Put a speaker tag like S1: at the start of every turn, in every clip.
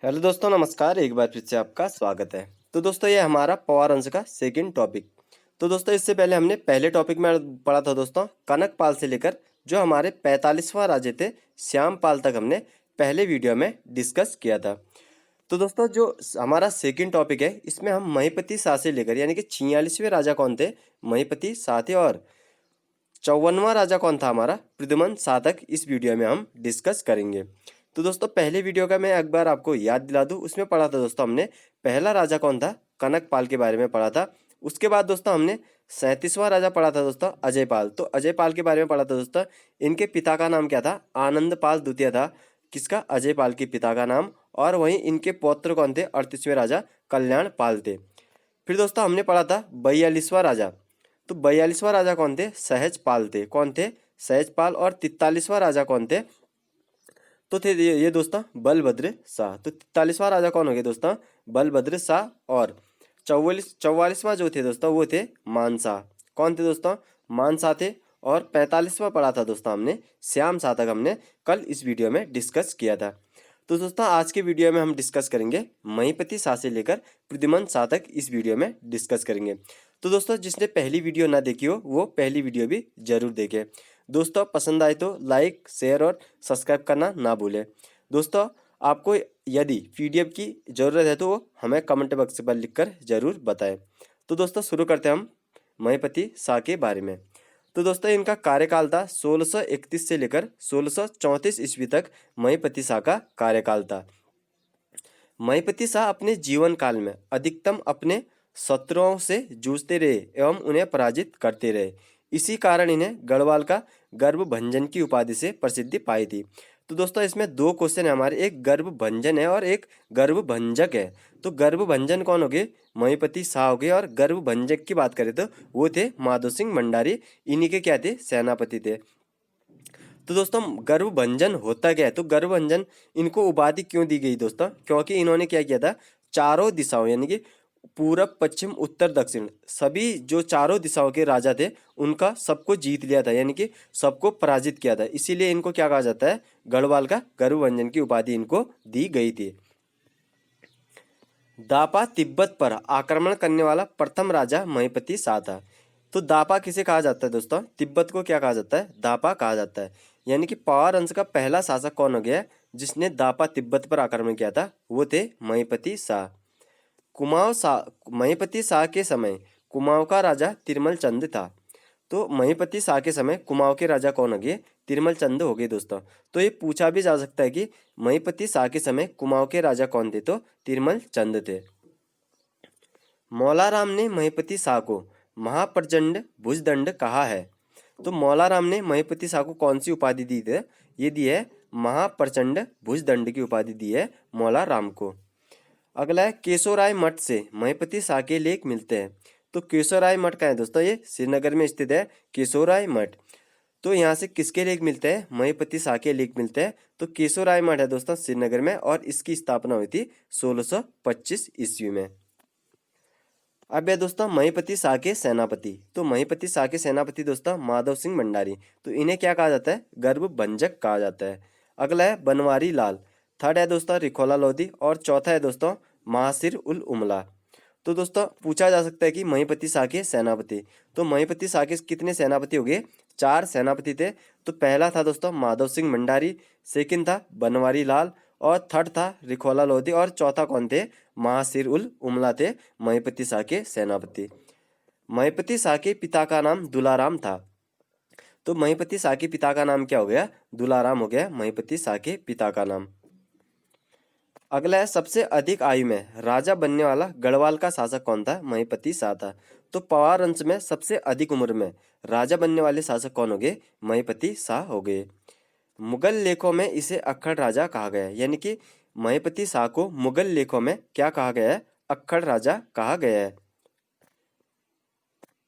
S1: Hello दोस्तों, नमस्कार। एक बार फिर से आपका स्वागत है। तो दोस्तों, ये हमारा पवार अंश का सेकंड टॉपिक। तो दोस्तों, इससे पहले हमने पहले टॉपिक में पढ़ा था दोस्तों, कनकपाल से लेकर जो हमारे 45वां राजा थे श्यामपाल तक हमने पहले वीडियो में डिस्कस किया था। तो दोस्तों, जो हमारा सेकंड टॉपिक है इसमें हम महीपति शाह से लेकर यानी कि 46वें राजा कौन थे, महीपति शाह थे, और 54वां राजा कौन था हमारा, प्रद्युमन शाह तक इस वीडियो में हम डिस्कस करेंगे। तो दोस्तों, पहले वीडियो का मैं एक बार आपको याद दिला दूं, उसमें पढ़ा था दोस्तों हमने पहला राजा कौन था, कनकपाल के बारे में पढ़ा था। उसके बाद दोस्तों हमने 37वां राजा पढ़ा था दोस्तों, अजयपाल। तो अजयपाल के बारे में पढ़ा था दोस्तों, इनके पिता का नाम क्या था, आनंदपाल द्वितीय था। किसका, अजयपाल के पिता का नाम। और वहीं इनके पौत्र कौन थे, 38वें राजा कल्याणपाल थे। फिर दोस्तों हमने पढ़ा था 42वां राजा। तो 42वां राजा कौन थे, सहजपाल थे। कौन थे, सहजपाल। और 43वां राजा कौन थे, तो थे ये दोस्तों बलभद्र शाह। तो 43वां राजा कौन हो गया दोस्तों, बलभद्र शाह। और 44वां जो थे दोस्तों वो थे मानशाह। कौन थे दोस्तों, मानशाह थे। और 45वां पढ़ा था दोस्तों हमने श्याम शाह तक, हमने कल इस वीडियो में डिस्कस किया था। तो दोस्तों आज के वीडियो में हम डिस्कस करेंगे महीपति शाह से लेकर प्रद्युमन शाह तक, इस वीडियो में डिस्कस करेंगे। तो दोस्तों, जिसने पहली वीडियो ना देखी हो वो पहली वीडियो भी जरूर देखे। दोस्तों, पसंद आए तो लाइक, शेयर और सब्सक्राइब करना ना भूलें। दोस्तों, आपको यदि पीडीएफ की ज़रूरत है तो वो हमें कमेंट बॉक्स पर लिखकर ज़रूर बताएं। तो दोस्तों, शुरू करते हैं हम महीपति शाह के बारे में। तो दोस्तों, इनका कार्यकाल था 1631 से लेकर 1634 ईस्वी तक महीपति शाह का कार्यकाल था। महीपति शाह अपने जीवन काल में अधिकतम अपने शत्रुओं से जूझते रहे एवं उन्हें पराजित करते रहे। इसी कारण इन्हें गढ़वाल का गर्भभंजन की उपाधि से प्रसिद्धि पाई थी। तो दोस्तों, इसमें दो क्वेश्चन है हमारे, एक गर्भभंजन है और एक गर्भभंजक है। तो गर्भभंजन कौन हो गए, महीपति शाह हो गए। और गर्भभंजक की बात करें तो वो थे माधो सिंह भंडारी, इन्हीं के क्या थे, सेनापति थे। तो दोस्तों, गर्भभंजन होता क्या है, तो गर्भभंजन इनको उपाधि क्यों दी गई दोस्तों, क्योंकि इन्होंने क्या किया था, चारों दिशाओं यानी कि पूरब, पश्चिम, उत्तर, दक्षिण, सभी जो चारों दिशाओं के राजा थे उनका सबको जीत लिया था, यानी कि सबको पराजित किया था। इसीलिए इनको क्या कहा जाता है, गढ़वाल का गर्भभंजन की उपाधि इनको दी गई थी। दापा तिब्बत पर आक्रमण करने वाला प्रथम राजा महीपति शाह था। तो दापा किसे कहा जाता है दोस्तों, तिब्बत को क्या कहा जाता है, दापा कहा जाता है। यानी कि पवार वंश का पहला शासक कौन हो गया जिसने दापा तिब्बत पर आक्रमण किया था, वो थे महीपति शाह। कुमाऊं शाह, महीपति शाह के समय कुमाऊं का राजा तिरमल चंद था। तो महीपति शाह के समय कुमाऊं के राजा कौन हो गए, तिरमल चंद हो गए दोस्तों। तो ये पूछा भी जा सकता है कि महीपति शाह के समय कुमाऊं के राजा कौन थे, तो तिरमल चंद थे। मौलाराम ने महीपति शाह को महाप्रचंड भुजदंड कहा है। तो मौलाराम ने महीपति शाह को कौन सी उपाधि दी है, ये दी है महाप्रचंड भुजदंड की उपाधि दी है मौलाराम को। अगला है केशोराय मठ से महीपति शाह के लेख मिलते हैं। तो केशोराय मठ का है दोस्तों, ये श्रीनगर में स्थित है केशोराय मठ। तो यहाँ से किसके लेख मिलते हैं, महीपति शाह के लेख मिलते हैं। तो केशोराय मठ है दोस्तों श्रीनगर में, और इसकी स्थापना हुई थी 1625 ईस्वी में। अब है दोस्तों महीपति शाह के सेनापति। तो महीपति शाह के सेनापति दोस्तों माधव सिंह भंडारी। तो इन्हें क्या कहा जाता है, गर्भभंजक कहा जाता है। अगला है बनवारी लाल। थर्ड है दोस्तों रिखोला लोधी। और चौथा है दोस्तों महासिर उल उमला। तो दोस्तों पूछा जा सकता है कि महीपति शाह के सेनापति, तो महीपति शाह के कितने सेनापति हो गए, 4 सेनापति थे। तो पहला था दोस्तों माधव सिंह भंडारी, सेकंड था बनवारी लाल, और थर्ड था रिखोला लोधी, और चौथा कौन थे, महासिर उल उमला थे महीपति शाह के सेनापति। महीपति शाह के पिता का नाम दुलाराम था। तो महीपति शाह के पिता का नाम क्या हो गया, दुलाराम हो गया महीपति शाह के पिता का नाम। अगला है सबसे अधिक आयु में राजा बनने वाला गढ़वाल का शासक कौन था, महीपति शाह था। तो पवार वंश में सबसे अधिक उम्र में राजा बनने वाले शासक कौन हो गए, महीपति शाह हो गए। मुगल लेखों में इसे अक्खड़ राजा कहा गया है, यानी कि महीपति शाह को मुगल लेखों में क्या कहा गया है, अक्खड़ राजा कहा गया है।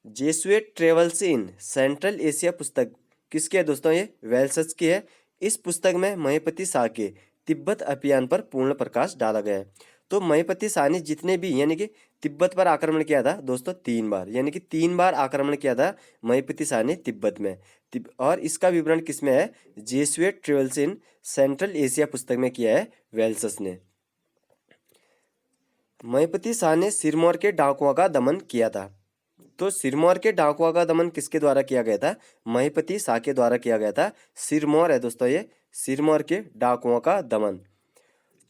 S1: जेसुएट ट्रेवल्स इन सेंट्रल एशिया पुस्तक किसकी है दोस्तों, ये वेल्सस की है। इस पुस्तक में महीपति शाह के तिब्बत अभियान पर पूर्ण प्रकाश डाला गया है। तो महीपति शाह ने जितने भी यानी कि तिब्बत पर आक्रमण किया था दोस्तों 3 बार, यानी कि 3 बार आक्रमण किया था महीपति शाह ने तिब्बत में। और इसका विवरण किसमें है, जेसुएट ट्रेवल्स इन सेंट्रल एशिया पुस्तक में किया है वेल्सस ने। महिपति शाह ने सिरमौर के डाकुओं का दमन किया था। तो सिरमौर के डाकुओं का दमन किसके द्वारा किया गया था? महिपति शाह के द्वारा किया गया था। सिरमौर है दोस्तों ये, सिरमौर के डाकुओं का दमन।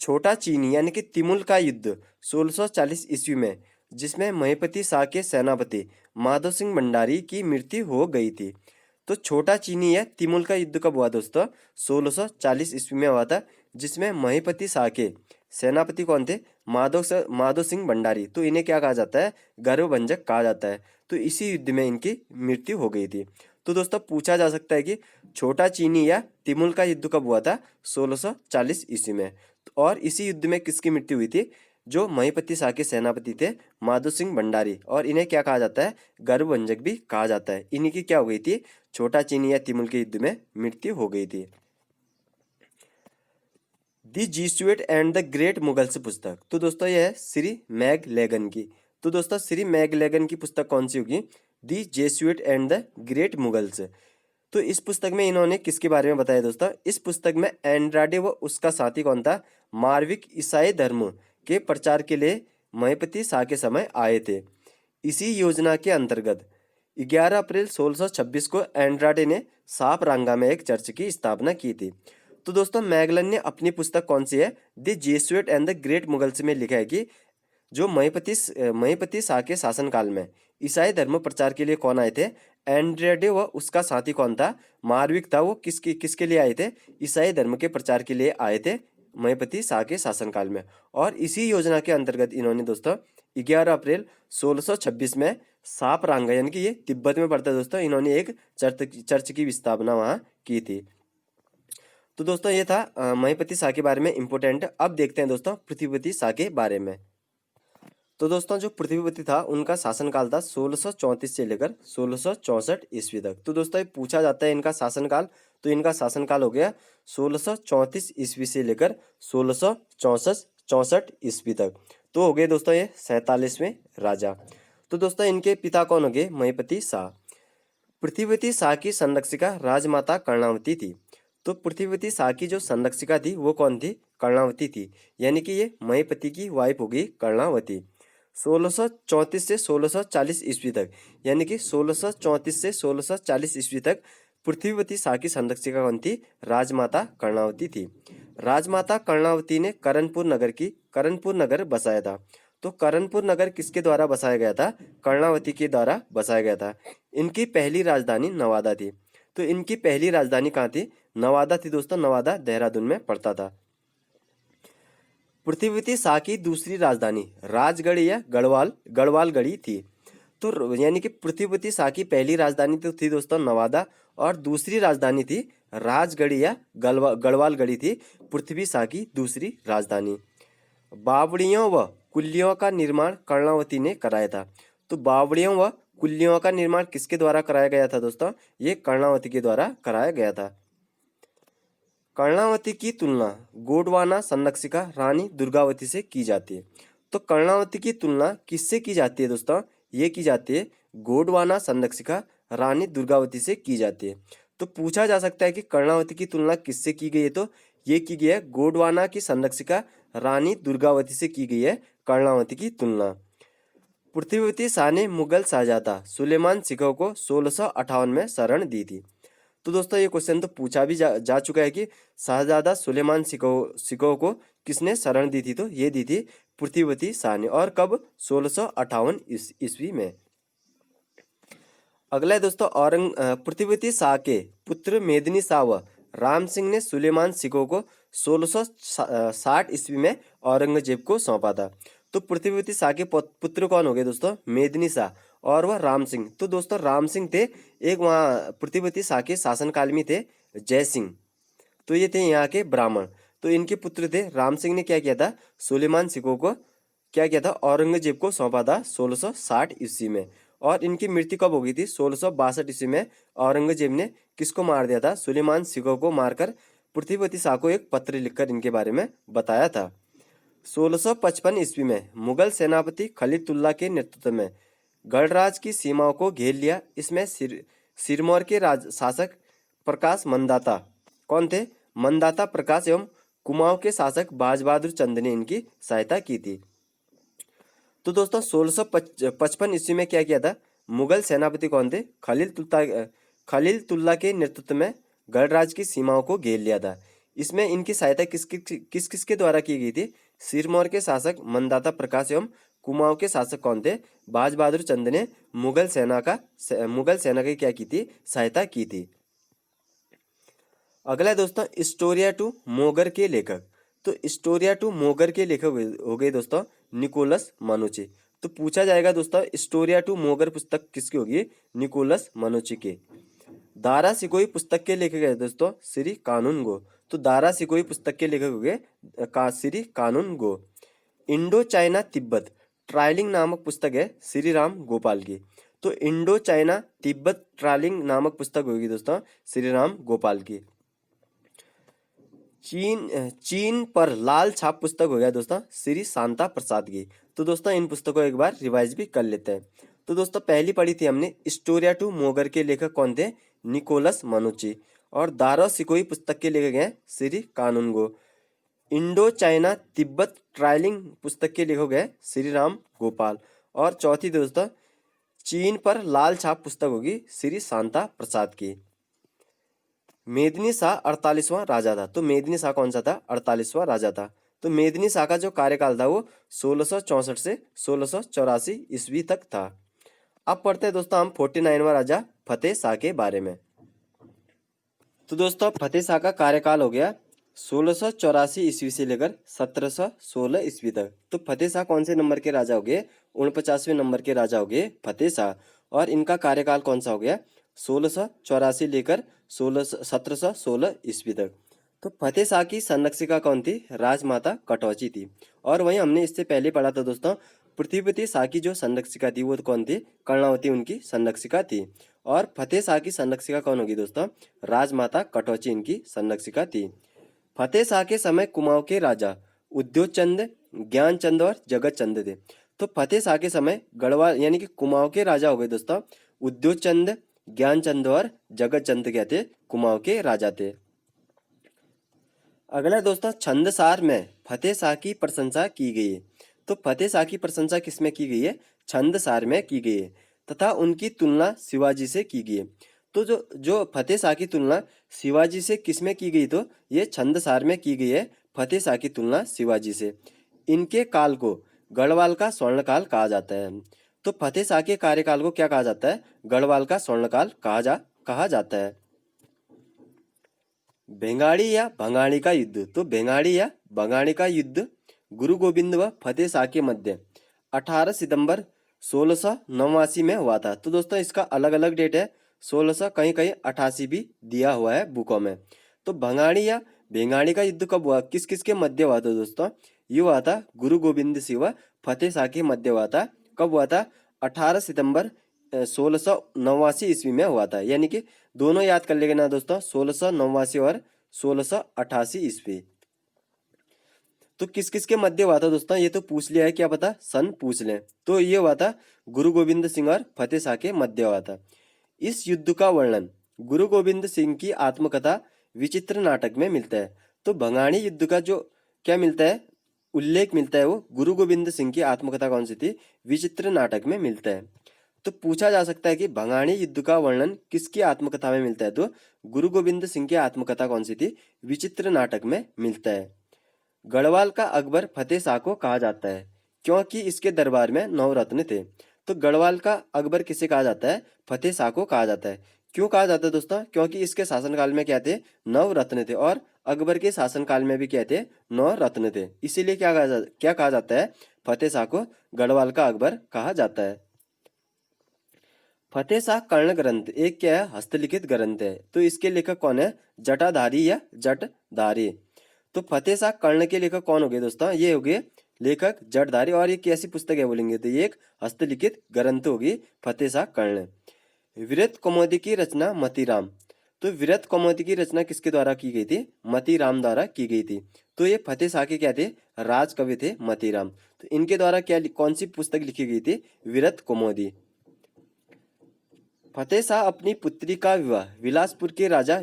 S1: छोटा चीनी यानी कि तिमुल का युद्ध 1640 ईस्वी में, जिसमें महिपति शाह के सेनापति माधव सिंह भंडारी की मृत्यु हो गई थी। तो छोटा चीनी या तिमुल का युद्ध कब हुआ दोस्तों? 1640 ईस्वी में हुआ था, जिसमें महिपति शाह के सेनापति कौन थे? माधव सिंह भंडारी। तो इन्हें क्या कहा जाता है? गर्वभंजक कहा जाता है। तो इसी युद्ध में इनकी मृत्यु हो गई थी। तो दोस्तों पूछा जा सकता है कि छोटा चीनी या तिमुल का युद्ध कब हुआ था? 1640 ईस्वी में। और इसी युद्ध में किसकी मृत्यु हुई थी? जो महिपति शाह के सेनापति थे माधव सिंह भंडारी। और इन्हें क्या कहा जाता है? गर्वभंजक भी कहा जाता है। इन्हीं की क्या हो गई थी? छोटा चीनी या तिमुल के युद्ध में मृत्यु हो गई थी। दी जीसुइट एंड द ग्रेट मुगल्स पुस्तक। तो दोस्तों यह है श्री मैगलेगन की। तो दोस्तों श्री मैगलेगन की पुस्तक कौन सी होगी? The Jesuit and the great Mughals. तो इस पुस्तक में इन्होंने किसके बारे में बताया दोस्तों? इस पुस्तक में एंड्राडे व उसका साथी कौन था? मारविक ईसाई धर्म के प्रचार के लिए महिपति शाह के समय आए थे। इसी योजना के अंतर्गत 11 अप्रैल 1626 को एंड्राडे ने सापरांगा में एक चर्च की स्थापना की थी। तो दोस्तों मैगलन ने अपनी पुस्तक कौन सी है? The Jesuit and the great Mughals में लिखा है कि जो महिपति शाह के शासनकाल में ईसाई धर्म प्रचार के लिए कौन आए थे? एंड्रेडे व उसका साथी कौन था? मारविक था। वो किसके लिए आए थे? ईसाई धर्म के प्रचार के लिए आए थे महिपति शाह के शासनकाल में। और इसी योजना के अंतर्गत इन्होंने दोस्तों 11 अप्रैल 1626 में सापरांगा यानी कि ये तिब्बत में पड़ता है दोस्तों, इन्होंने एक चर्च की स्थापना वहाँ की थी। तो दोस्तों ये था महिपति शाह के बारे में इम्पोर्टेंट। अब देखते हैं दोस्तों पृथ्वीपति शाह के बारे में। तो दोस्तों जो पृथ्वीपति था उनका शासनकाल था 1634 से लेकर 1664 ईस्वी तक। तो दोस्तों ये पूछा जाता है इनका शासनकाल, तो इनका शासनकाल हो गया 1634 ईस्वी से लेकर 1664 ईस्वी तक। तो हो गए दोस्तों ये 47वें राजा। तो दोस्तों इनके पिता कौन हो गए? महिपति शाह। पृथ्वीपति शाह की संरक्षिका राजमाता कर्णावती थी। तो पृथ्वीपति शाह की जो संरक्षिका थी वो कौन थी? कर्णावती थी। यानी कि ये महिपति की वाइफ होगी कर्णावती। 1634 से 1640 ईस्वी तक, यानी कि 1634 से 1640 ईस्वी तक पृथ्वीपति शाह की संरक्षिका कौन थी? राजमाता कर्णावती थी। राजमाता कर्णावती ने करणपुर नगर बसाया था। तो करणपुर नगर किसके द्वारा बसाया गया था? कर्णावती के द्वारा बसाया गया था। इनकी पहली राजधानी नवादा थी। तो इनकी पहली राजधानी कहाँ थी? नवादा थी दोस्तों। नवादा देहरादून में पड़ता था। पृथ्वीपति शाह की दूसरी राजधानी राजगढ़ या गढ़वालगढ़ी थी। तो यानी कि पृथ्वीपति शाह की पहली राजधानी तो थी दोस्तों नवादा, और दूसरी राजधानी थी राजगढ़ या गढ़वालगढ़ी थी पृथ्वी शाह की दूसरी राजधानी। बावड़ियों व कुल्लियों का निर्माण कर्णावती ने कराया था। तो बावड़ियों व कुल्लियों का निर्माण किसके द्वारा कराया गया था दोस्तों? ये कर्णावती के द्वारा कराया गया था। कर्णावती की तुलना गोंडवाना संरक्षिका रानी दुर्गावती से की जाती है। तो कर्णावती की तुलना किससे की जाती है दोस्तों? ये की जाती है गोंडवाना संरक्षिका रानी दुर्गावती से की जाती है। तो पूछा जा सकता है कि कर्णावती की तुलना किससे की गई है? तो ये की गई है गोंडवाना की संरक्षिका रानी दुर्गावती से की गई है कर्णावती की तुलना। पृथ्वीपति शाह ने मुगल शहजादा सुलेमान सिकोह को 1658 में शरण दी थी। तो दोस्तों ये क्वेश्चन तो पूछा भी जा चुका है कि शहजादा सुलेमान सिकोह को किसने शरण दी थी? तो ये दी थी पृथ्वीपति शाह ने। और कब? 1658 ईस्वी में। अगला है दोस्तों पृथ्वीपति शाह के पुत्र मेदिनी शाह व राम सिंह ने सुलेमान सिकोह को 1660 ईस्वी में औरंगजेब को सौंपा था। तो पृथ्वीपति शाह के पुत्र कौन हो गए दोस्तों? मेदिनी शाह और वह राम सिंह। तो दोस्तों राम सिंह थे एक वहाँ पृथ्वीपति शाह के शासनकाल में थे जय सिंह। तो ये थे यहाँ के ब्राह्मण। तो इनके पुत्र थे। राम सिंह ने क्या किया था? सुलेमान सिकोह को क्या किया था? औरंगजेब को सौंपा था 1660 ईस्वी में। और इनकी मृत्यु कब हो गई थी? 1662 ईस्वी में औरंगजेब ने किसको मार दिया था? सुलेमान सिकोह को मारकर पृथ्वीपति शाह को एक पत्र लिखकर इनके बारे में बताया था। 1655 ईस्वी में मुगल सेनापति खलीदुल्लाह के नेतृत्व में गढ़राज की सीमाओं को घेर लिया। इसमें सिरमौर के शासक प्रकाश मंदाता कौन थे? मंदाता प्रकाश एवं कुमाऊं के शासक बाज बहादुर चंद ने इनकी सहायता की थी। तो दोस्तों 1655 ईस्वी में क्या किया था, मुगल सेनापति कौन थे, खलील तुल्ला के नेतृत्व में गढ़राज की सीमाओं को घेर लिया था। इसमें इनकी सहायता किस किस के द्वारा की गई थी, सिरमौर के शासक मनदाता प्रकाश एवं कुमाऊं के शासक कौन थे, बाज बहादुर चंद ने मुगल सेना की क्या की थी, सहायता की थी। अगला है दोस्तों स्टोरिया टू मोगर के लेखक। तो स्टोरिया टू मोगर के लेखक हो गए दोस्तों निकोलस मानुची। तो पूछा जाएगा दोस्तों स्टोरिया टू मोगर पुस्तक किसकी होगी, निकोलस मानुची की। दारा सिकोई पुस्तक के लेखक है दोस्तों श्री कानून गो। तो दारा सिकोई पुस्तक के लेखक हो गए श्री कानून गो। इंडो चाइना तिब्बत ट्रायलिंग नामक पुस्तक है श्री राम गोपाल की। तो इंडो चाइना तिब्बत ट्रायलिंग नामक पुस्तक होगी दोस्तों श्री राम गोपाल की। चीन पर लाल छाप पुस्तक हो गया दोस्तों श्री शांता प्रसाद की। तो दोस्तों इन पुस्तकों को एक बार रिवाइज भी कर लेते हैं। तो दोस्तों पहली पढ़ी थी हमने स्टोरिया टू मोगर के लेखक कौन थे, निकोलस मानुची। और दारा सिकोई पुस्तक के लेखक हैं श्री कानूनगो। इंडो चाइना तिब्बत ट्रायलिंग पुस्तक के लेखक है श्री राम गोपाल। और चौथी दोस्तों चीन पर लाल छाप पुस्तक होगी श्री शांता प्रसाद की। मेदिनी शाह 48वां राजा था। तो मेदिनी शाह कौन सा था, 48वां राजा था। तो मेदिनी शाह का जो कार्यकाल था वो 1664 से 1684 ईस्वी तक था। अब पढ़ते हैं दोस्तों हम 49वां राजा फतेह शाह के बारे में। तो दोस्तों फतेह शाह का कार्यकाल हो गया 1684 ईस्वी से लेकर 1716 ईस्वी तक। तो फतेह शाह कौन से नंबर के राजा हो गए, 49वें नंबर के राजा हो गए फतेह शाह। और इनका कार्यकाल कौन सा हो गया, 1684 लेकर 1716 ईस्वी तक। तो फतेह शाह की संरक्षिका कौन थी, राजमाता कटौची थी। और वहीं हमने इससे पहले पढ़ा था दोस्तों पृथ्वीपति शाह की जो संरक्षिका थी वो कौन थी, कर्णावती उनकी संरक्षिका थी। और फतेह शाह की संरक्षिका कौन होगी दोस्तों, राजमाता कटौची इनकी संरक्षिका थी। फतेह शाह के समय कुमाऊं के राजा उद्योग चंद, ज्ञान चंद और जगत चंद थे। तो फतेह शाह के समय गढ़वाल यानी कि कुमाऊं के राजा हो गए दोस्तों उद्योग चंद, ज्ञान चंद और जगत चंद क्या थे, कुमाऊं के राजा थे। अगला दोस्तों छंदसार में फतेह शाह की प्रशंसा की गई है। तो फतेह शाह की प्रशंसा किसमें की गई है, छंदसार में की गई है तथा उनकी तुलना शिवाजी से की गई है। तो जो फतेह शाह की तुलना शिवाजी से किसमें की गई, तो ये छंदसार में की गई है फतेह शाह की तुलना शिवाजी से। इनके काल को गढ़वाल का स्वर्णकाल कहा जाता है। तो फतेह शाह के कार्यकाल को क्या कहा जाता है, गढ़वाल का स्वर्णकाल कहा जाता है। भेंगाड़ी या भंगाणी का युद्ध। तो भेंगाड़ी या भंगाणी का युद्ध गुरु गोविंद व फतेह शाह के मध्य 18 सितंबर 1689 में हुआ था। तो दोस्तों इसका अलग अलग डेट है, 1600 कहीं कहीं 88 भी दिया हुआ है बुकों में। तो भंगाणी या भेंगाणी का युद्ध कब हुआ, किस किस के मध्य हुआ था दोस्तों, ये हुआ था गुरु गोविंद सिंह व फतेह शाह के मध्य हुआ था। कब हुआ था, 18 सितंबर 1689 ईस्वी में हुआ था। यानी कि दोनों याद कर लेंगे ना दोस्तों, 1689 और 1688 ईस्वी। तो किस किस के मध्य हुआ था दोस्तों, ये तो पूछ लिया है, क्या पता सन पूछ लें। तो ये हुआ था गुरु गोविंद सिंह और फतेह शाह के मध्य हुआ था। इस युद्ध का वर्णन गुरु गोविंद सिंह की आत्मकथा विचित्र नाटक में मिलता है। तो भंगाणी युद्ध का जो क्या मिलता है, उल्लेख मिलता है, वो गुरु गोविंद सिंह की आत्मकथा कौन सी थी, विचित्र नाटक में मिलता है। तो पूछा जा सकता है कि भंगाणी युद्ध का वर्णन किसकी आत्मकथा में मिलता है, तो गुरु गोविंद सिंह की आत्मकथा कौन सी थी, विचित्र नाटक में मिलता है। गढ़वाल का अकबर फतेह शाह को कहा जाता है क्योंकि इसके दरबार में 9 रत्न थे। तो गढ़वाल का अकबर किसे कहा जाता है, फतेह शाह को कहा जाता है। क्यों कहा जाता है दोस्तों, क्योंकि इसके शासनकाल में क्या थे, 9 रत्न थे। और अकबर के शासनकाल में भी क्या थे, 9 रत्न थे। इसीलिए क्या कहा जाता है, फतेह शाह को गढ़वाल का अकबर कहा जाता है। फतेह शाह कर्ण ग्रंथ एक क्या है, हस्तलिखित ग्रंथ है। तो इसके लेखक कौन है, जटाधारी या जटधारी। तो फतेह शाह कर्ण के लेखक कौन हो गए दोस्तों, ये हो गए लेखक जटधारी। और ये कैसी पुस्तक है बोलेंगे तो ये एक हस्तलिखित ग्रंथ होगी फतेह शाह कर्ण। वीरत कौमुदी की रचना मतीराम। तो वीरत कौमुदी की रचना किसके द्वारा की गई थी, मतीराम द्वारा की गई थी। तो ये फतेह शाह के क्या थे, राज कवि थे मतीराम। तो इनके द्वारा क्या कौन सी पुस्तक लिखी गई थी, वीरत कौमुदी। फतेह शाह अपनी पुत्री का विवाह बिलासपुर के राजा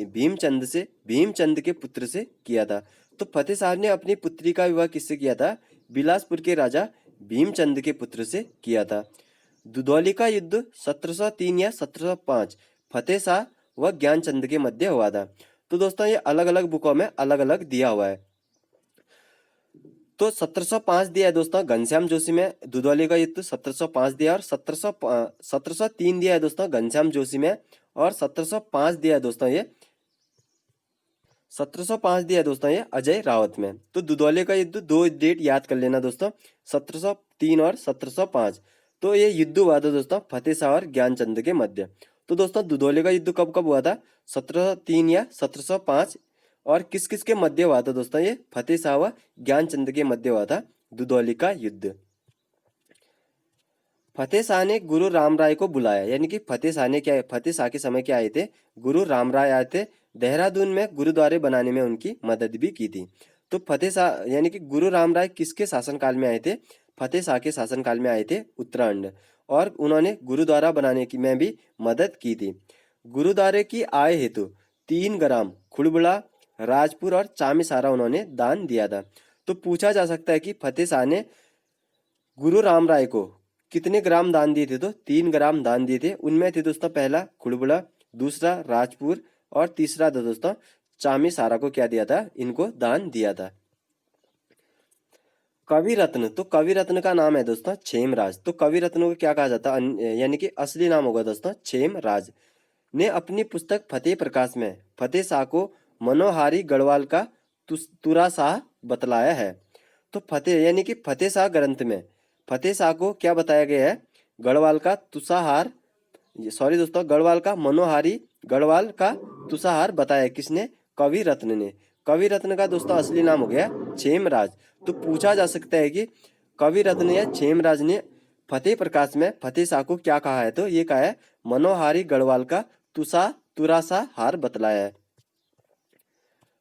S1: भीमचंद के पुत्र से किया था। तो फतेह शाह ने अपनी पुत्री का विवाह किससे किया था, बिलासपुर के राजा भीमचंद के पुत्र से किया था। दुधौली का युद्ध 1703 या 1705 फतेह शाह व ज्ञानचंद के मध्य हुआ था। तो दोस्तों ये अलग अलग बुकों में अलग अलग दिया हुआ है। तो 1705 दिया है दोस्तों घनश्याम जोशी में दुधौली का युद्ध 1705 दिया, और 1703 दिया है दोस्तों घनश्याम जोशी में, और 1705 दिया है दोस्तों ये 1705 दिया है दोस्तों ये अजय रावत में। तो दुधौली का युद्ध, दो डेट याद कर लेना दोस्तों, 1703 और 1705। तो ये युद्ध हुआ था दोस्तों फतेह शाह और ज्ञानचंद के मध्य। तो दोस्तों दुधौली का युद्ध कब कब हुआ था? 1703 या 1705। और किस किस के मध्य हुआ था दोस्तों? ये फतेह शाह व ज्ञानचंद के मध्य हुआ था दुधौली का युद्ध। फतेह शाह ने गुरु राम राय को बुलाया, यानी कि फतेह शाह ने क्या, फतेह शाह के समय क्या आए थे? गुरु राम राय आए थे। देहरादून में गुरुद्वारे बनाने में उनकी मदद भी की थी। तो फतेह शाह यानी कि गुरु राम राय किसके शासनकाल में आए थे? फतेह शाह के शासनकाल में आए थे उत्तराखंड, और उन्होंने गुरुद्वारा बनाने की में भी मदद की थी। गुरुद्वारे की आय हेतु 3 ग्राम खुड़बुड़ा, राजपुर और चामीसारा उन्होंने दान दिया था। तो पूछा जा सकता है कि फतेह शाह ने गुरु राम राय को कितने ग्राम दान दिए थे? तो 3 ग्राम दान दिए थे। उनमें थे दोस्तों पहला खुड़बुड़ा, दूसरा राजपुर, और तीसरा था दोस्तों चामी सारा को क्या दिया था? इनको दान दिया था। कवि रत्न, तो कवि रत्न का नाम है दोस्तों छेमराज। तो कवि रत्न को क्या कहा जाता है? यानी कि असली नाम होगा दोस्तों छेमराज। ने अपनी पुस्तक फतेह प्रकाश में फतेह शाह को मनोहारी गढ़वाल का तुरा शाह बतलाया है। तो फतेह यानी कि फतेह शाह ग्रंथ में फतेह शाह को क्या बताया गया है? गढ़वाल का तुषाहार, सॉरी दोस्तों, गढ़वाल का मनोहारी, गढ़वाल का तुषाहार बताया किसने? कवि रत्न ने। कवि रत्न का दोस्तों असली नाम हो गया छेमराज। तो पूछा जा सकता है कि कवि रत्न या छेमराज ने फतेह प्रकाश में फतेह शाह को क्या कहा है? तो ये कहा है मनोहारी गढ़वाल का तुरासा हार बतलाया है।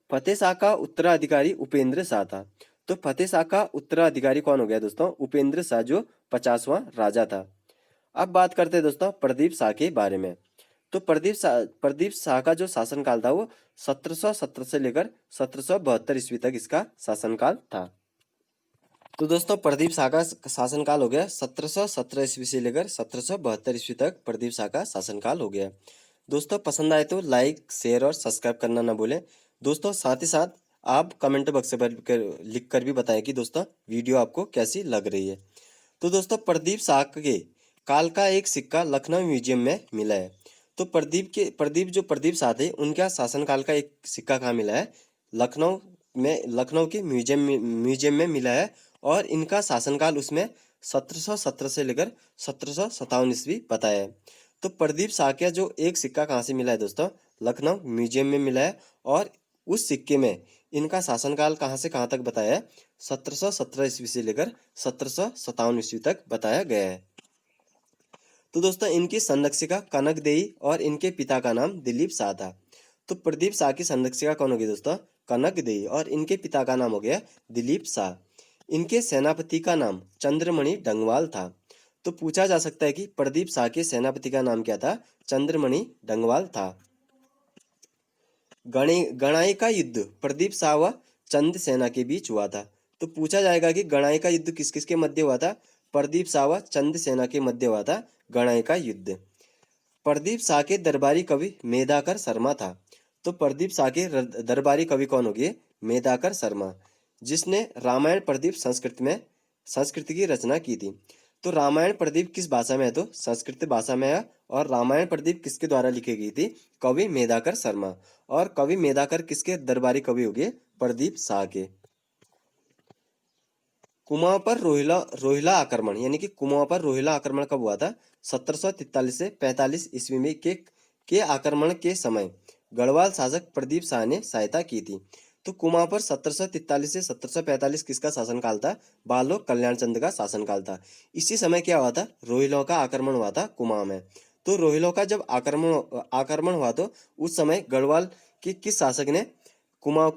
S1: फतेह शाह का उत्तराधिकारी उपेंद्र शाह था। तो फतेह शाह का उत्तराधिकारी कौन हो गया दोस्तों? उपेंद्र शाह, जो 50वां राजा था। अब बात करते हैं दोस्तों प्रदीप शाह के बारे में। तो प्रदीप शाह का जो शासनकाल था वो 1717 से लेकर 1772 ईस्वी तक इसका शासनकाल था। तो दोस्तों प्रदीप शाह का शासनकाल हो गया 1717 ईस्वी से लेकर 1772 ईस्वी तक प्रदीप शाह का शासनकाल हो गया। दोस्तों पसंद आए तो लाइक, शेयर और सब्सक्राइब करना ना भूलें। दोस्तों साथ ही साथ आप कमेंट बॉक्स पर लिख कर भी बताएं कि दोस्तों वीडियो आपको कैसी लग रही है। तो दोस्तों प्रदीप शाह के काल का एक सिक्का लखनऊ म्यूजियम में मिला है। तो प्रदीप शाह थे उनका शासनकाल का एक सिक्का कहाँ मिला है? लखनऊ के म्यूजियम में मिला है। और इनका शासनकाल उसमें 1717 से लेकर 1757 ईस्वी बताया है। तो प्रदीप शाह का जो एक सिक्का कहाँ से मिला है दोस्तों? लखनऊ म्यूजियम में मिला है। और उस सिक्के में इनका शासनकाल कहाँ से कहाँ तक बताया है? 1717 ईस्वी से लेकर 1757 ईस्वी तक बताया गया है। तो दोस्तों इनकी संरक्षिका कनक देई और इनके पिता का नाम दिलीप शाह था। तो प्रदीप शाह की संरक्षिका कौन होगी दोस्तों? कनक देई, और इनके पिता का नाम हो गया दिलीप शाह। इनके सेनापति का नाम चंद्रमणि डंगवाल था। तो पूछा जा सकता है कि प्रदीप शाह के सेनापति का नाम क्या था? चंद्रमणि डंगवाल था। गणाई का युद्ध प्रदीप शाह व चंद सेना के बीच हुआ था। तो पूछा जाएगा कि गणाई का युद्ध किस किस के मध्य हुआ था? प्रदीप शाह व चंद सेना के मध्य हुआ था गणाई का युद्ध। प्रदीप शाह के दरबारी कवि मेधाकर शर्मा था। तो प्रदीप शाह के दरबारी कवि कौन हो गए? मेधाकर शर्मा, जिसने रामायण प्रदीप संस्कृत की रचना की थी। तो रामायण प्रदीप किस भाषा में है? तो संस्कृत भाषा में है। और रामायण प्रदीप किसके द्वारा लिखी गई थी? कवि मेधाकर शर्मा। और कवि मेधाकर किसके दरबारी कवि हो गए? प्रदीप शाह के। कुमाऊं पर रोहिला आक्रमण, यानी कि कुमाऊं पर रोहिला आक्रमण कब हुआ था? 1743 से 45 ईस्वी में के आक्रमण के समय गढ़वाल शासक प्रदीप शाह ने सहायता की थी। तो कुमाऊं पर 1743 से 1745 किसका शासनकाल था? बालों कल्याण चंद का शासनकाल था। इसी समय क्या हुआ था? रोहिलों का आक्रमण हुआ था कुमाऊं में। तो रोहिलों का जब आक्रमण हुआ तो उस समय गढ़वाल के किस शासक ने कुमाऊं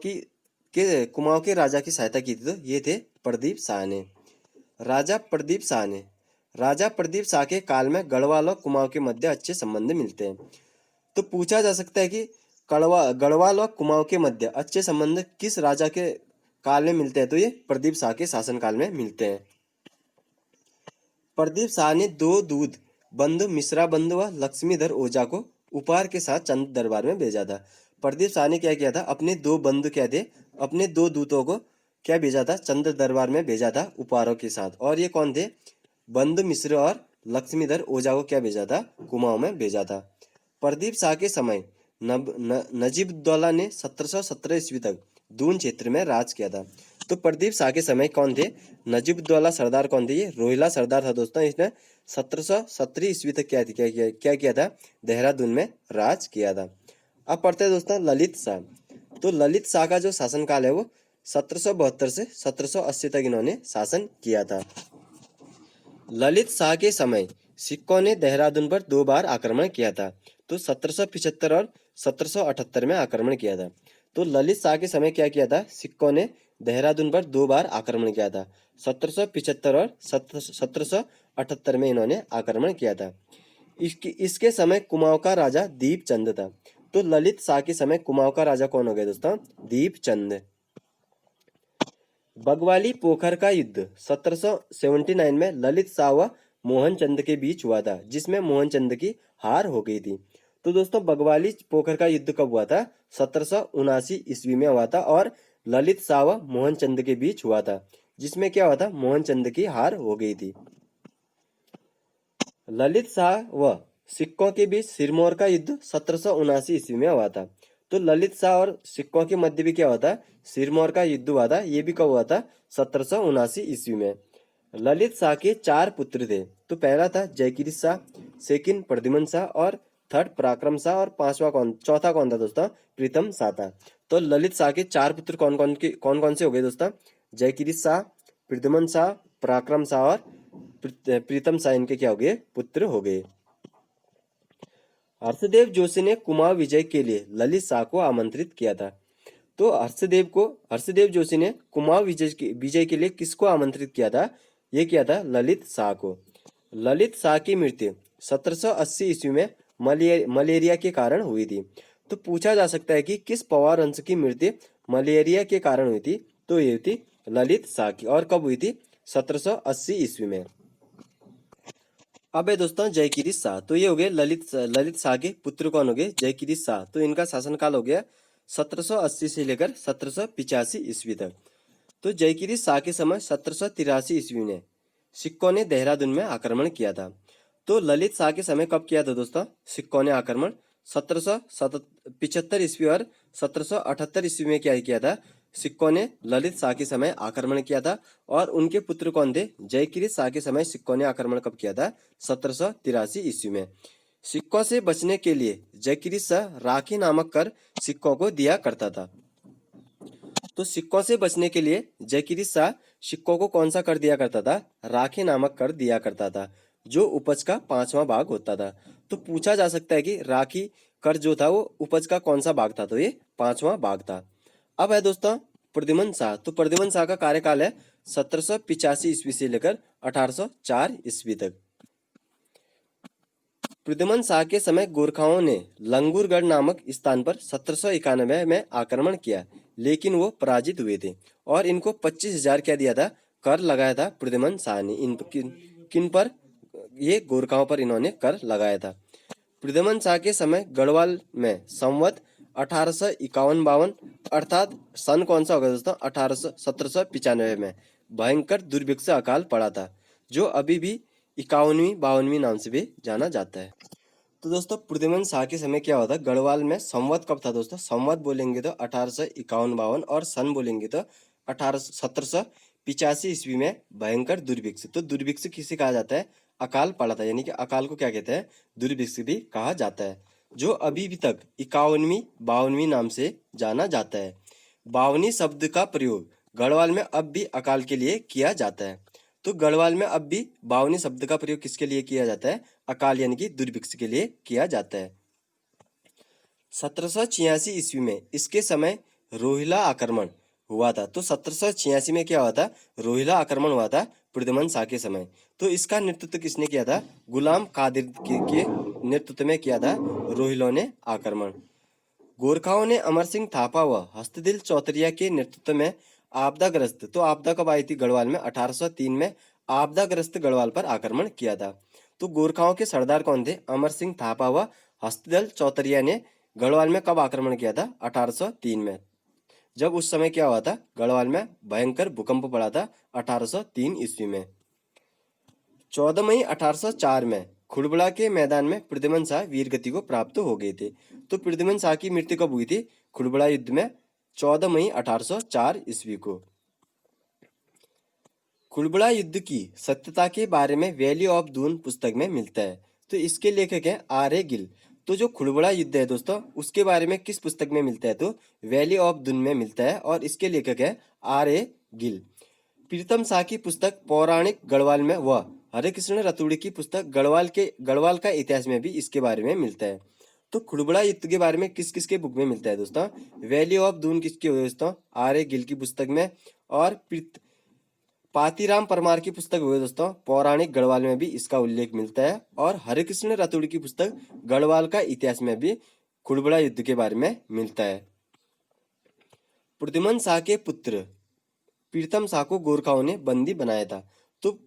S1: के राजा की सहायता की थी? तो ये थे प्रदीप शाह ने। राजा प्रदीप शाह के काल में गढ़वाल और कुमाऊं के मध्य अच्छे संबंध मिलते हैं। तो पूछा जा सकता है कि गढ़वाल और कुमाऊं के मध्य अच्छे संबंध किस राजा के काल में मिलते हैं? तो ये प्रदीप शाह के शासनकाल में मिलते हैं। प्रदीप शाह ने दो दूध बंधु मिश्रा बंधु व लक्ष्मीधर ओझा को उपहार के साथ चंद दरबार में भेजा था। प्रदीप शाह ने क्या किया था, अपने दो बंधु क्या थे, अपने दो दूतों को क्या भेजा था, चंद दरबार में भेजा था उपहारों के साथ। और ये कौन थे, बंधु मिश्र और लक्ष्मीधर ओझा को क्या भेजा था, कुमाऊं में भेजा था। प्रदीप शाह के समय नजीबुद्दौला ने 1717 ईस्वी तक दून क्षेत्र में राज किया था। तो प्रदीप शाह के समय कौन थे, नजीबुद्दौला सरदार कौन थे, ये रोहिला सरदार था दोस्तों। इसने 1717 ईस्वी तक क्या किया था, देहरादून में राज किया था। अब पढ़ते हैं दोस्तों ललित शाह। तो ललित शाह का जो शासनकाल है वो 1772 से 1780 तक इन्होंने शासन किया था। ललित शाह के समय सिखों ने देहरादून पर 2 बार आक्रमण किया था। तो 1775 और 1778 में आक्रमण किया था। तो ललित शाह के समय क्या किया था, सिखों ने देहरादून पर 2 बार आक्रमण किया था। 1775 और 1778 में इन्होंने आक्रमण किया था। इसके समय कुमाऊं का राजा दीपचंद था। तो ललित शाह के समय कुमाऊं का राजा कौन हो गया दोस्तों, दीपचंद। बगवाली पोखर का युद्ध 1779 में ललित शाह व मोहनचंद के बीच हुआ था, जिसमें मोहनचंद की हार हो गई थी। तो दोस्तों बगवाली पोखर का युद्ध कब हुआ था, 1779 ईस्वी में हुआ था और ललित शाह व मोहनचंद के बीच हुआ था, जिसमें क्या हुआ था, मोहनचंद की हार हो गई थी। ललित शाह व सिक्कों के बीच सिरमौर का युद्ध 1779 ईस्वी में हुआ था। तो ललित शाह और सिक्कों के मध्य भी क्या हुआ था, सिरमौर का युद्ध हुआ था। ये भी कब हुआ था, 1779 ईस्वी में। ललित शाह के 4 पुत्र थे। तो पहला था जयकिरी शाह, सेकंड प्रद्युमन शाह और थर्ड पराक्रम शाह और चौथा कौन था दोस्तों, प्रीतम शाह था। तो ललित शाह के 4 पुत्र कौन कौन से हो गए दोस्तों, जयकिरी शाह, प्रद्युमन शाह, पराक्रम शाह और प्रीतम शाह, इनके क्या हो गए, पुत्र हो गए। हर्षदेव जोशी ने कुमाऊं विजय के लिए ललित शाह को आमंत्रित किया था। तो हर्षदेव जोशी ने कुमाऊं विजय के लिए किसको आमंत्रित किया था, ये किया था ललित शाह को। ललित शाह की मृत्यु 1780 ईस्वी में मलेरिया के कारण हुई थी। तो पूछा जा सकता है कि किस पवार वंश की मृत्यु मलेरिया के कारण हुई थी, तो ये थी ललित शाह की। और कब हुई थी, 1780 ईस्वी में। अब है दोस्तों जयकिरी शाह। तो ये हो गए ललित शाह के पुत्र कौन हो गए, जयकिरी शाह। तो इनका शासनकाल हो गया 1780 से लेकर 1785 ईस्वी तक। तो जयकिरी शाह के समय 1783 ईस्वी में सिक्कों ने देहरादून में आक्रमण किया था। तो ललित शाह के समय कब किया था दोस्तों, सिक्कों ने आक्रमण 1775 ईस्वी और 1778 ईस्वी में क्या किया था, सिक्कों ने ललित शाह के समय आक्रमण किया था। और उनके पुत्र कौन थे, जयकिरी शाह के समय सिक्कों ने आक्रमण कब किया था, 1783 ईस्वी में। सिक्कों से बचने के लिए जयकिरी शाह राखी नामक कर सिक्कों को दिया करता था। तो सिक्कों से बचने के लिए जयकिरी शाह सिक्कों को कौन सा कर दिया करता था, राखी नामक कर दिया करता था, जो उपज का 5वां भाग होता था। तो पूछा जा सकता है कि राखी कर जो था वो उपज का कौन सा भाग था, तो ये 5वां भाग था। अब है दोस्तों प्रद्युमन शाह। तो प्रद्युमन शाह का कार्यकाल है 1785 ईस्वी से लेकर 1804 ईस्वी तक। प्रद्युमन शाह के समय गोरखाओं ने लंगूरगढ़ नामक स्थान पर 1791 में आक्रमण किया, लेकिन वो पराजित हुए थे और इनको 25,000 क्या दिया था, कर लगाया था प्रद्युमन शाह ने। किन पर, ये गोरखाओं पर इन्होंने कर लगाया था। प्रद्युमन शाह के समय गढ़वाल में संवत 1851-52 अर्थात सन कौन सा होगा दोस्तों, 1795 में भयंकर दुर्भिक्ष अकाल पड़ा था, जो अभी भी 51वीं-52वीं नाम से भी जाना जाता है। तो दोस्तों प्रद्युमन शाह के समय क्या होता है, गढ़वाल में संवत कब था दोस्तों, संवत बोलेंगे तो 1851-52 और सन बोलेंगे तो 1785 ईस्वी में भयंकर दुर्भिक्ष। तो दुर्भिक्ष किसे कहा जाता है, अकाल पड़ा था, यानी कि अकाल को क्या कहते हैं, दुर्भिक्ष भी कहा जाता है, जो अभी भी तक 51वीं-52वीं नाम से जाना जाता है। 52 शब्द का प्रयोग गढ़वाल में अब भी अकाल के लिए किया जाता है। तो गढ़वाल में अब भी 52 शब्द का प्रयोग किसके लिए किया जाता है, अकाल यानी कि दुर्भिक्ष के लिए किया जाता है। 1786 ईस्वी में इसके समय रोहिला आक्रमण हुआ था। तो 1786 में क्या हुआ था, रोहिला आक्रमण हुआ था प्रद्युमन शाह के समय। तो इसका नेतृत्व किसने किया था, गुलाम कादिर के नेतृत्व में किया था रोहिलों ने आक्रमण। गोरखाओं ने अमर सिंह थापा व हस्तदिल चौतरिया के नेतृत्व में आपदाग्रस्त, तो आपदा कब आई थी गढ़वाल में, 1803 में आपदाग्रस्त गढ़वाल पर आक्रमण किया था। तो गोरखाओं के सरदार कौन थे? अमर सिंह थापा व हस्तदल चौतरिया ने गढ़वाल में कब आक्रमण किया था? 1803 में। जब उस समय क्या हुआ था? गढ़वाल में भयंकर भूकंप पड़ा था 1803 ईस्वी में। 14 मई 1804 में खुड़बड़ा के मैदान में प्रद्युम्न शाह वीरगति को प्राप्त हो गए थे। तो प्रद्युम्न शाह की मृत्यु कब हुई थी? खुड़बड़ा युद्ध में 14 मई 1804 ईस्वी को। खुड़बड़ा युद्ध की सत्यता के बारे में वैली ऑफ दून पुस्तक में मिलता है। तो इसके लेखक हैं आर.ए. गिल। तो जो खुड़बड़ा युद्ध है दोस्तों, उसके बारे में किस पुस्तक में मिलता है? तो वैली ऑफ दून में मिलता है और इसके लेखक है आर.ए. गिल। प्रीतम शाह की पुस्तक पौराणिक गढ़वाल में व हरिकृष्ण रतूड़ी की पुस्तक गढ़वाल का इतिहास में भी इसके बारे में मिलता है। तो खुड़बड़ा युद्ध के बारे में किस किस के बुक में मिलता है दोस्तों? वैली ऑफ दून किसकी हुई दोस्तों? आर.ए. गिल की पुस्तक में। और पातीराम परमार की पुस्तक हुई दोस्तों पौराणिक गढ़वाल में भी इसका उल्लेख मिलता है। और हरिकृष्ण रतूड़ी की पुस्तक गढ़वाल का इतिहास में भी खुड़बड़ा युद्ध के बारे में मिलता है। प्रद्युम्न शाह के पुत्र प्रीतम शाह को गोरखाओं ने बंदी बनाया था। तो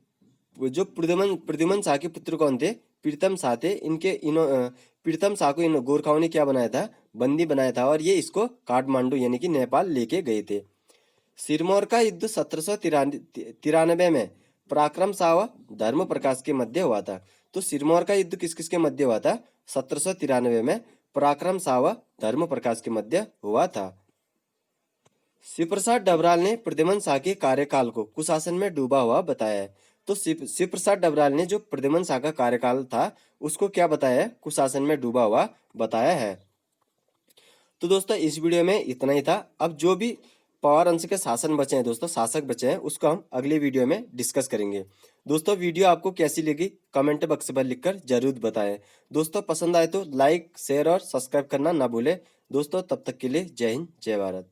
S1: जो प्रद्युम्न शाह के पुत्र कौन थे? प्रीतम शाह थे। प्रीतम शाह को इन गोरखाओं ने क्या बनाया था? बंदी बनाया था और ये इसको काठमांडू यानी कि नेपाल लेके गए थे। सिरमौर का युद्ध 1793 में पराक्रम शाह व धर्म प्रकाश के मध्य हुआ था। तो सिरमौर का युद्ध किस किस के मध्य हुआ था? 1793 में पराक्रम शाह व धर्म प्रकाश के मध्य हुआ था। शिव प्रसाद डबराल ने प्रद्युम्न शाह के कार्यकाल को कुशासन में डूबा हुआ बताया है। तो शिव प्रसाद डबराल ने जो प्रद्युम्न शाह का कार्यकाल था उसको क्या बताया है? कुशासन में डूबा हुआ बताया है। तो दोस्तों इस वीडियो में इतना ही था। अब जो भी पवार वंश के शासन बचे हैं दोस्तों, शासक बचे हैं, उसको हम अगले वीडियो में डिस्कस करेंगे। दोस्तों वीडियो आपको कैसी लगी कमेंट बॉक्स पर लिखकर जरूर बताएं। दोस्तों पसंद आए तो लाइक शेयर और सब्सक्राइब करना ना भूलें। दोस्तों तब तक के लिए जय हिंद जय भारत।